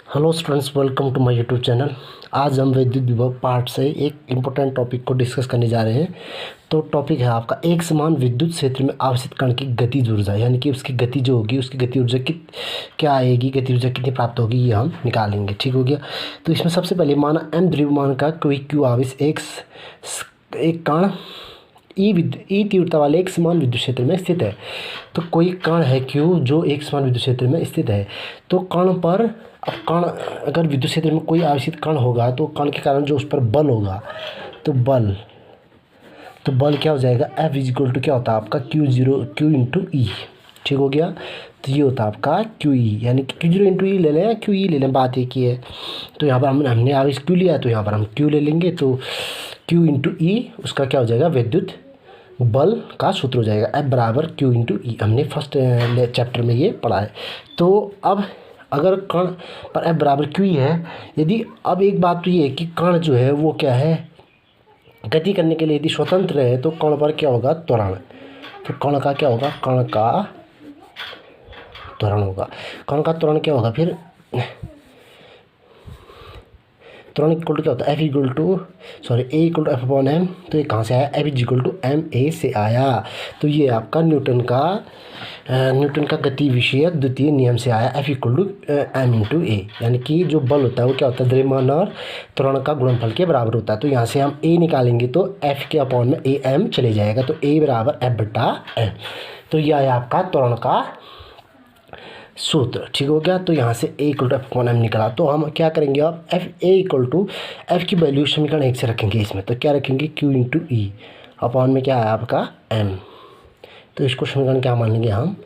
Hello students, welcome to my YouTube channel. आज हम विद्युत विभव पार्ट से एक इम्पोर्टेंट टॉपिक को डिस्कस करने जा रहे हैं। तो टॉपिक है आपका एक समान विद्युत क्षेत्र में आवेशित कण की गतिज ऊर्जा, यानी कि उसकी गति जो होगी उसकी गति ऊर्जा क्या आएगी, गति ऊर्जा कितनी प्राप्त होगी, ये हम निकालेंगे। ठीक हो गया। तो इसमें सबसे पहले माना एम द्रव्यमान का कोई क्यू आवेश एक कण ई तीव्रता वाले एक समान विद्युत क्षेत्र में स्थित है। तो कोई कण है क्यू जो एक समान विद्युत क्षेत्र में स्थित है। तो कण पर अब कण अगर विद्युत क्षेत्र में कोई आवेशित कण होगा तो कण के कारण जो उस पर बल होगा तो बल क्या हो जाएगा, F इज इक्वल टू क्या होता है आपका क्यू इंटू ई। ठीक हो गया। तो ये होता है आपका क्यू ई, यानी कि क्यू जीरो इंटू ई ले लें या क्यू ई ले लें, बात एक ही है। तो यहाँ पर हमने आवेश क्यू लिया तो यहाँ पर हम क्यू ले लेंगे। तो क्यू इंटू ई उसका क्या हो जाएगा, विद्युत बल का सूत्र हो जाएगा F बराबर क्यू इंटू ई। हमने फर्स्ट चैप्टर में ये पढ़ा है। तो अब अगर कण पर F बराबर क्यू ई है, यदि अब एक बात तो ये है कि कण जो है वो क्या है, गति करने के लिए यदि स्वतंत्र है तो कण पर क्या होगा, त्वरण। तो कण का क्या होगा, कण का त्वरण होगा। कण का त्वरण क्या होगा फिर, त्वरण इक्वल टू क्या होता है, A equal to F upon M. तो ये कहाँ से आया, F is equal to M A से आया। तो ये आपका न्यूटन का गति विषयक द्वितीय नियम से आया, F equal to M into A. यानी कि जो बल होता है वो क्या होता है, द्रव्यमान और त्वरण का गुणनफल के बराबर होता है। तो यहाँ से हम ए निकालेंगे तो एफ के अपॉन में ए एम चले जाएगा। तो ए बराबर एफ बटा एम। तो यह आया आपका त्वरण का सूत्र। ठीक हो गया। तो यहाँ से A equal to F upon M निकला। तो हम क्या करेंगे, अब F A equal to F की वैल्यू समीकरण 1 से रखेंगे इसमें। तो क्या रखेंगे, क्यू इंटू ई अपॉन में क्या है आपका एम। तो इसको समीकरण क्या मान लेंगे हम,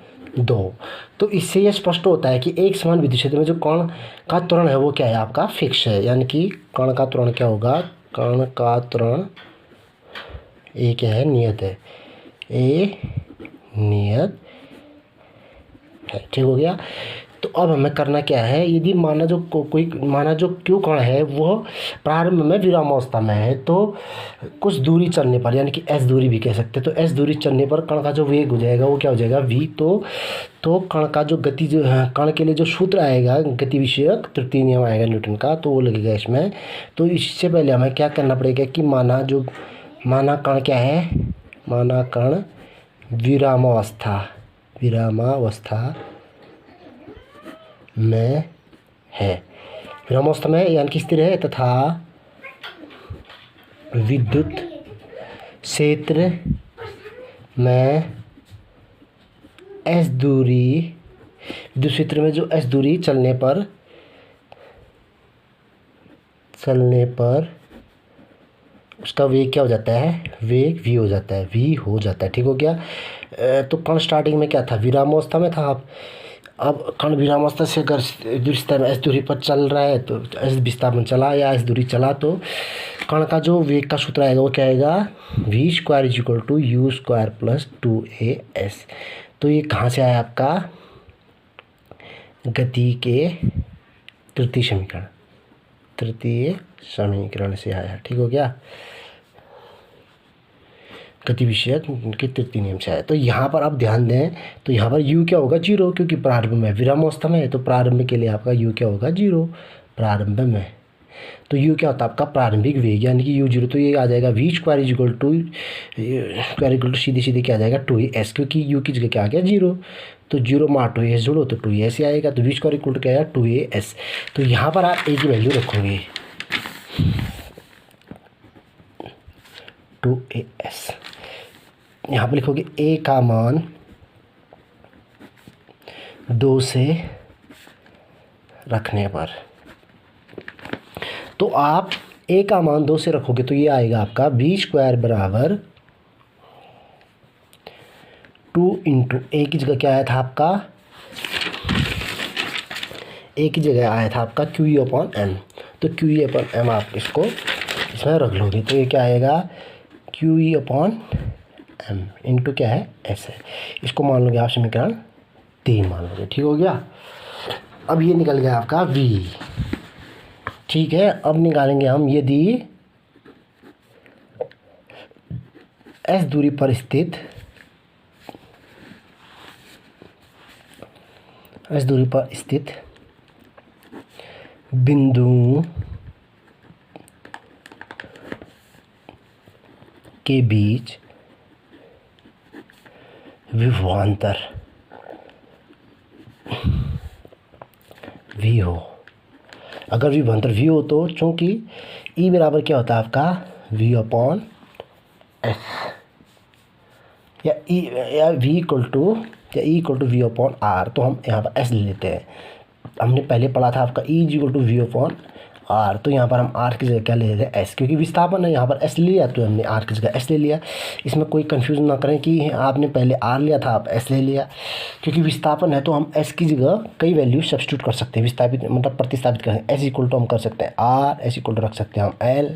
2। तो इससे यह स्पष्ट होता है कि एक समान विद्युत क्षेत्र में जो कण का त्वरण है वो क्या है आपका फिक्स है। यानी कि कण का त्वरण क्या होगा, कण का त्वरण ए क्या है, नियत है, ए नियत है। ठीक हो गया। तो अब हमें करना क्या है, यदि माना जो क्यू कण है वो प्रारंभ में विरामावस्था में है तो कुछ दूरी चलने पर, यानी कि एस दूरी भी कह सकते हैं, तो एस दूरी चलने पर कण का जो वेग हो जाएगा वो क्या हो जाएगा, वी। तो कण का जो गति जो कण के लिए जो सूत्र आएगा, गति विषयक तृतीय नियम आएगा न्यूटन का, तो वो लगेगा इसमें। तो इससे पहले हमें क्या करना पड़ेगा कि माना कण क्या है, माना कण विरामावस्था में है, विरामावस्था में यानी कि स्थिर है, तथा विद्युत क्षेत्र में एस दूरी, विद्युत क्षेत्र में जो एस दूरी चलने पर उसका वेग क्या हो जाता है, वेग वी हो जाता है, ठीक हो गया। तो कण स्टार्टिंग में क्या था, विरामावस्था में था। अब कण विरामावस्था से अगर विस्तार में एस दूरी पर चल रहा है तो एस विस्तार में चला या एस दूरी चला तो कण का जो वेग का सूत्र आएगा वो क्या आएगा, v square is equal to u square plus 2as। तो ये कहाँ से आया आपका, गति के तृतीय समीकरण से आया। ठीक हो गया, गति विषयक के तृतीय नियम से आया। तो यहाँ पर आप ध्यान दें, तो यहाँ पर u क्या होगा, 0, क्योंकि प्रारंभ में विरामावस्था में है तो प्रारंभ के लिए आपका u क्या होगा, 0 प्रारंभ में। तो u क्या होता है आपका प्रारंभिक वेग, यानी कि u0। तो ये आ जाएगा v square is equal to सीधे क्या आ जाएगा 2as, क्योंकि u की जगह क्या आ गया 0। तो 0 मार 2as जोड़ो तो 2as ही आएगा। तो वी स्क्वायर इक्वल टू क्या आएगा 2as। तो यहाँ पर आप a की वैल्यू रखोगे 2as। यहाँ पर लिखोगे a का मान 2 से रखने पर। तो आप a का मान 2 से रखोगे तो ये आएगा आपका वी स्क्वायर बराबर 2 इंटू ए की जगह क्या आया था आपका, ए की जगह आया था आपका क्यू ई अपॉन एम। तो क्यू ई अपॉन एम आप इसको इसमें रख लोगे तो ये क्या आएगा, q e upon m into क्या है, एस है। इसको मान लोगे आप समीकरण 3 मान लोगे। ठीक हो गया। अब ये निकल गया आपका v। ठीक है। अब निकालेंगे हम, यदि s दूरी पर स्थित बिंदुओं के बीच विभवांतर v हो। अगर विभवांतर v हो तो चूंकि E बराबर क्या होता है आपका v अपॉन एस, या E या v इक्वल टू या E equal to v upon r, तो हम यहाँ पर s ले लेते हैं। हमने पहले पढ़ा था आपका E equal to v upon r, तो यहाँ पर हम आर की जगह क्या ले लेते हैं s, क्योंकि विस्थापन है यहाँ पर s लिया तो हमने आर की जगह s ले लिया। इसमें कोई कन्फ्यूजन ना करें कि आपने पहले आर लिया था आप s ले लिया, क्योंकि विस्थापन है तो हम s की जगह कई वैल्यू सब्स्टिट्यूट कर सकते हैं, विस्थापित मतलब प्रतिस्थापित करें। s इक्वल टू हम कर सकते हैं r, s इक्वल टू रख सकते हैं हम l,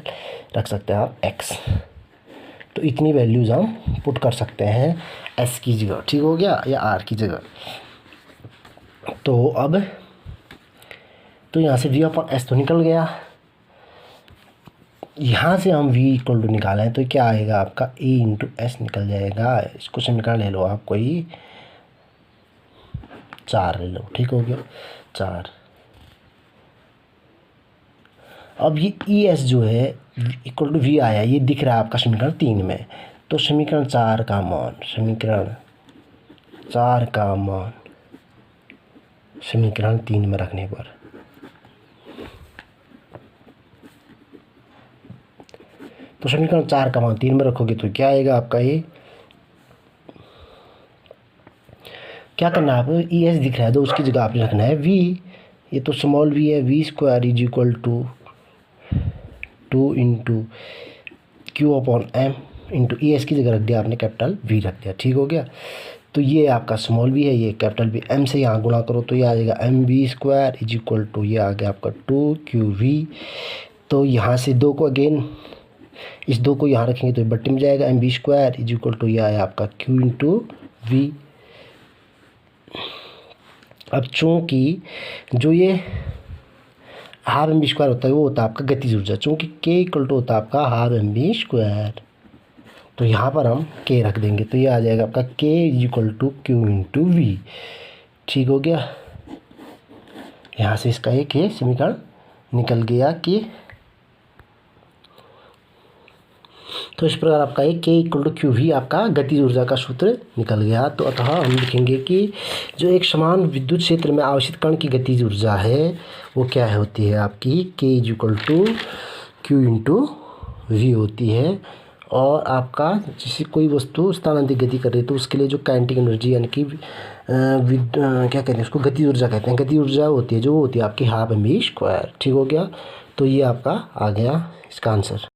रख सकते हैं आप x, तो इतनी वैल्यूज़ हम पुट कर सकते हैं s की जगह, ठीक हो गया, या r की जगह। तो अब तो यहाँ से v अपॉन एस तो निकल गया, यहाँ से हम v इक्वल टू निकालें तो क्या आएगा आपका a इंटू एस निकल जाएगा। इसको समीकरण ले लो आप कोई 4 ले लो, ठीक हो गया 4। अब ये ई एस जो है इक्वल टू वी आया, ये दिख रहा है आपका समीकरण 3 में, तो समीकरण 4 का मान समीकरण 3 में रखने पर तो समीकरण 4 का मान 3 में रखोगे तो क्या आएगा आपका, ये क्या करना है आपको, ई एस दिख रहा है तो उसकी जगह आपने रखना है वी, ये तो स्मॉल वी है, v square is equal to 2 into q upon m into e s की जगह रख दिया आपने कैपिटल वी रख दिया, ठीक हो गया। तो ये आपका स्मॉल वी है, ये कैपिटल वी, एम से यहाँ गुणा करो तो ये आ जाएगा m v square is equal to, ये आ गया आपका 2 क्यू वी। तो यहाँ से 2 को अगेन इस 2 को यहाँ रखेंगे तो ये बट्टे में जाएगा, m v square is equal to ये आया आपका क्यू इंटू वी। अब चूँकि जो ये हाफ एम बी स्क्वायर होता है वो होता है आपका गतिज ऊर्जा, चूँकि के इक्वल टू होता है आपका हाफ एम बी स्क्वायर, तो यहाँ पर हम के रख देंगे तो ये आ जाएगा आपका k equal to q into v, ठीक हो गया। यहाँ से इसका एक ये समीकरण निकल गया कि तो इस प्रकार आपका एक के इक्वल टू क्यू वी आपका गतिज ऊर्जा का सूत्र निकल गया। तो अतः हम लिखेंगे कि जो एक समान विद्युत क्षेत्र में आवेशित कण की गतिज ऊर्जा है वो क्या होती है आपकी, k equal to q into v होती है। और आपका जैसे कोई वस्तु स्थानांतरित गति कर रही है तो उसके लिए जो काइनेटिक एनर्जी यानी कि क्या कहते हैं उसको, गतिज ऊर्जा कहते हैं, गतिज ऊर्जा होती है जो होती है आपकी हाफ एम बी स्क्वायर, ठीक हो गया। तो ये आपका आ गया इसका आंसर।